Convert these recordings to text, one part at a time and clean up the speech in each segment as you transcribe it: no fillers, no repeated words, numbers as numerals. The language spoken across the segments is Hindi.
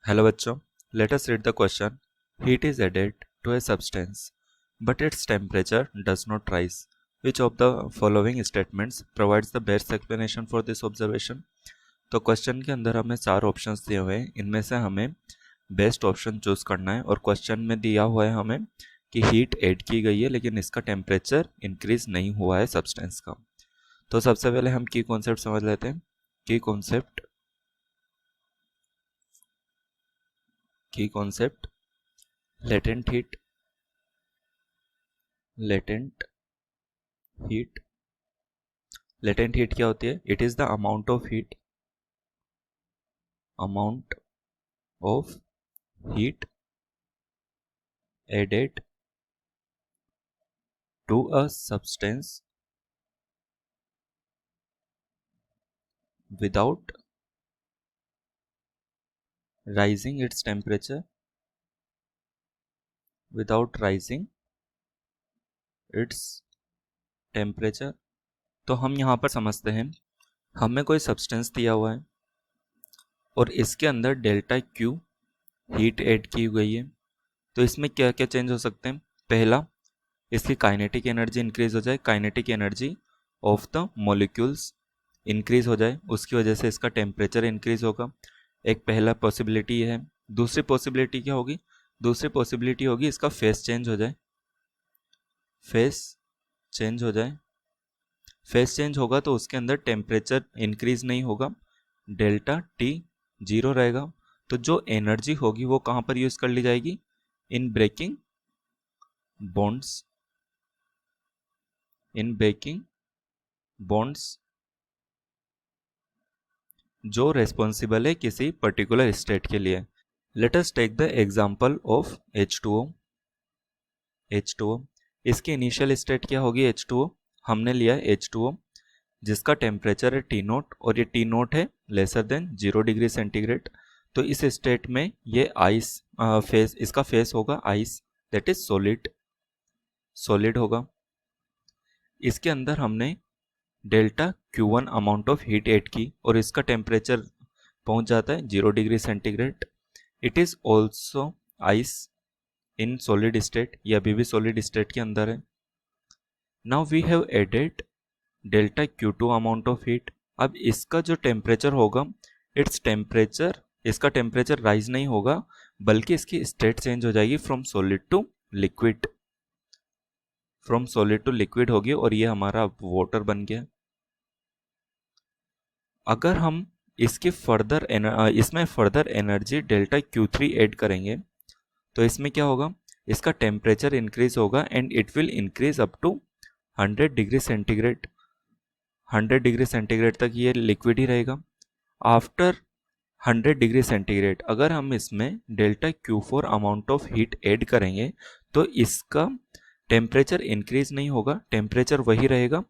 हेलो बच्चों, let us read the question. Heat is added to a substance, but its temperature does not rise. Which of the following statements provides the best explanation for this observation? तो क्वेश्चन के अंदर हमें 4 ऑप्शंस दिए हुए हैं. इनमें से हमें बेस्ट ऑप्शन चूज करना है. और क्वेश्चन में दिया हुआ है हमें कि हीट ऐड की गई है लेकिन इसका टेम्परेचर इंक्रीज नहीं हुआ है सब्सटेंस का. तो सबसे पहले हम की कॉन्सेप्ट समझ लेते हैं. की concept latent heat. Latent heat क्या होती है? It is the amount of heat added to a substance without rising its temperature तो हम यहाँ पर समझते हैं, हमें कोई सब्सटेंस दिया हुआ है और इसके अंदर डेल्टा क्यू हीट ऐड की गई है. तो इसमें क्या क्या चेंज हो सकते हैं? पहला, इसकी काइनेटिक एनर्जी इंक्रीज हो जाए. Kinetic energy of the molecules increase हो जाए, उसकी वजह से इसका टेम्परेचर इंक्रीज होगा. एक पहला पॉसिबिलिटी है. दूसरी पॉसिबिलिटी क्या होगी? दूसरी पॉसिबिलिटी होगी इसका फेस चेंज हो जाए. फेस चेंज होगा तो उसके अंदर टेम्परेचर इंक्रीज नहीं होगा, डेल्टा टी 0 रहेगा. तो जो एनर्जी होगी वो कहाँ पर यूज कर ली जाएगी? इन ब्रेकिंग बॉन्ड्स जो रेस्पॉन्सिबल है किसी पर्टिकुलर स्टेट के लिए. Let us take the example of H2O. इसकी इनिशियल स्टेट क्या होगी? H2O हमने लिया H2O जिसका टेम्परेचर है T0 और ये T0 है लेसर देन 0 डिग्री सेंटीग्रेड. तो इस स्टेट में ये आइस फेस, इसका फेस होगा आइस, दैट इज सॉलिड होगा. इसके अंदर हमने delta Q1 amount of heat add की और इसका टेम्परेचर पहुंच जाता है 0 degree centigrade. It is also ice in solid state, ये अभी भी सॉलिड स्टेट के अंदर है. Now we have added delta Q2 amount of heat. अब इसका जो टेम्परेचर होगा, इसका टेम्परेचर राइज नहीं होगा बल्कि इसकी स्टेट चेंज हो जाएगी फ्रॉम सॉलिड टू लिक्विड होगी और ये हमारा वाटर बन गया. अगर हम इसमें further energy delta Q3 add करेंगे तो इसमें क्या होगा? इसका टेम्परेचर इंक्रीज होगा and it will increase up to 100 degree centigrade. 100 degree centigrade तक ये लिक्विड ही रहेगा. आफ्टर 100 डिग्री सेंटीग्रेड अगर हम इसमें delta Q4 amount of heat add करेंगे तो इसका टेम्परेचर इंक्रीज नहीं होगा, टेम्परेचर वही रहेगा,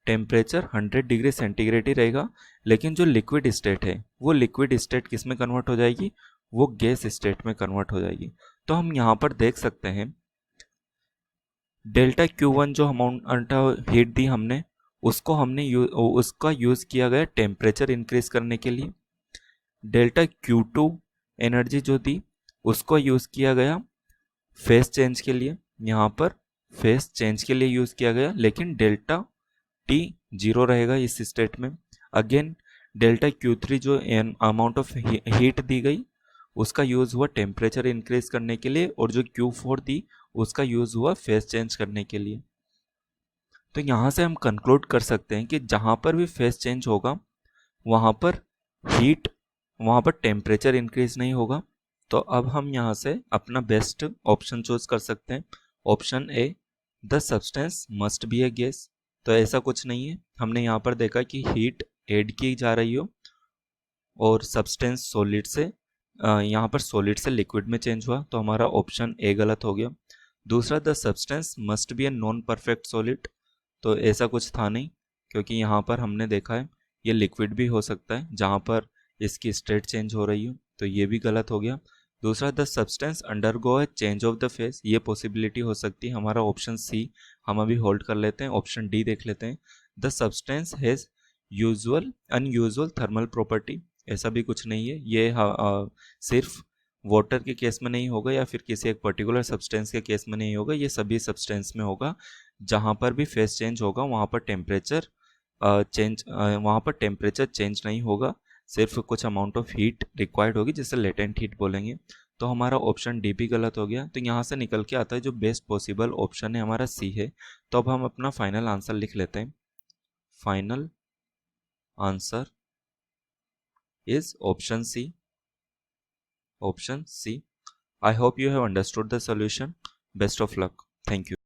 टेम्परेचर 100 डिग्री सेंटीग्रेड ही रहेगा. लेकिन जो लिक्विड स्टेट है वो लिक्विड स्टेट किस में कन्वर्ट हो जाएगी? वो गैस स्टेट में कन्वर्ट हो जाएगी. तो हम यहाँ पर देख सकते हैं डेल्टा Q1 जो अमाउंट हीट दी हमने उसका यूज किया गया टेम्परेचर इंक्रीज करने के लिए. डेल्टा Q2 एनर्जी जो दी उसको यूज किया गया फेस चेंज के लिए. यहाँ पर फेस चेंज के लिए यूज किया गया, लेकिन डेल्टा T 0 रहेगा इस स्टेट में. अगेन डेल्टा Q3 जो अमाउंट ऑफ हीट दी गई उसका यूज हुआ टेम्परेचर इंक्रीज करने के लिए और जो Q4 दी उसका यूज हुआ फेस चेंज करने के लिए. तो यहाँ से हम कंक्लूड कर सकते हैं कि जहाँ पर भी फेस चेंज होगा वहाँ पर टेम्परेचर इंक्रीज नहीं होगा. तो अब हम यहाँ से अपना बेस्ट ऑप्शन चूज कर सकते हैं. Option A, the substance must be A gas. तो ऐसा कुछ नहीं है. हमने यहाँ पर देखा कि हीट ऐड की जा रही हो और सब्सटेंस सॉलिड से यहाँ पर सॉलिड से लिक्विड में चेंज हुआ, तो हमारा ऑप्शन ए गलत हो गया. दूसरा, the substance must be a non perfect solid. तो ऐसा कुछ था नहीं, क्योंकि यहाँ पर हमने देखा है ये लिक्विड भी हो सकता है जहाँ पर इसकी स्टेट चेंज हो रही हो, तो ये भी गलत हो गया. दूसरा, the substance undergo A change of the face, ये पॉसिबिलिटी हो सकती है. हमारा ऑप्शन सी हम अभी होल्ड कर लेते हैं. ऑप्शन डी देख लेते हैं. The substance has unusual thermal property, ऐसा भी कुछ नहीं है. ये सिर्फ वाटर के केस में नहीं होगा या फिर किसी एक पर्टिकुलर सब्सटेंस के केस में नहीं होगा, ये सभी सब्सटेंस में होगा। जहाँ पर भी फेस चेंज होगा वहाँ पर टेम्परेचर चेंज नहीं होगा, सिर्फ कुछ अमाउंट ऑफ हीट रिक्वायर्ड होगी, जिसे लेटेंट हीट बोलेंगे। तो हमारा ऑप्शन डी भी गलत हो गया। तो यहाँ से निकल के आता है जो बेस्ट पॉसिबल ऑप्शन है हमारा सी है। तो अब हम अपना फाइनल आंसर लिख लेते हैं। Final answer is option C. Option C. I hope you have understood the solution. Best of luck. Thank you.